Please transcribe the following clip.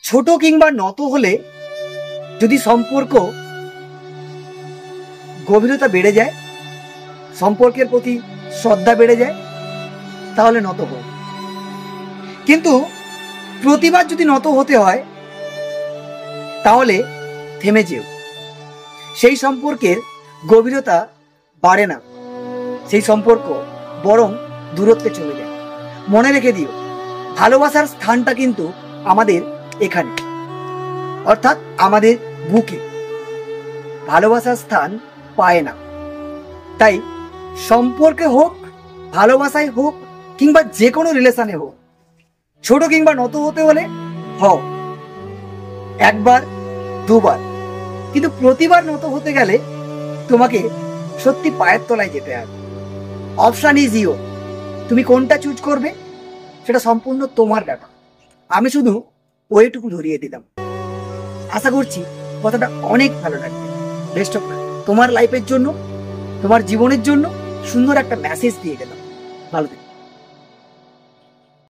ছোট কিংবা নত হলে যদি সম্পর্ক গভীরতা বেড়ে যায়, সম্পর্কের প্রতি শ্রদ্ধা বেড়ে যায়, তাহলে নত হোক। কিন্তু প্রতিবার যদি নত হতে হয় তাহলে থেমে যেও। সেই সম্পর্কের গভীরতা বাড়ে না, সেই সম্পর্ক বরং দূরত্বে চলে যায়। মনে রেখে দিও, ভালোবাসার স্থানটা কিন্তু আমাদের এখানে, অর্থাৎ আমাদের বুকে। ভালোবাসার স্থান পায় না। তাই সম্পর্কে হোক, ভালোবাসায় হোক, কিংবা যে কোনো রিলেশনে হোক, ছোট কিংবা নত হতে হলে হও, একবার দুবার। কিন্তু প্রতিবার নত হতে গেলে তোমাকে সত্যি পায়ের তলায় যেতে হবে। Option is your. তুমি কোনটা চুজ করবে সেটা সম্পূর্ণ তোমার ব্যাপার। আমি শুধু ওইটুকু ধরিয়ে দিলাম। আশা করছি কথাটা অনেক ভালো লাগবে। Best of luck. তোমার লাইফের জন্য, তোমার জীবনের জন্য সুন্দর একটা মেসেজ দিয়ে গেলাম। ভালো থেকো।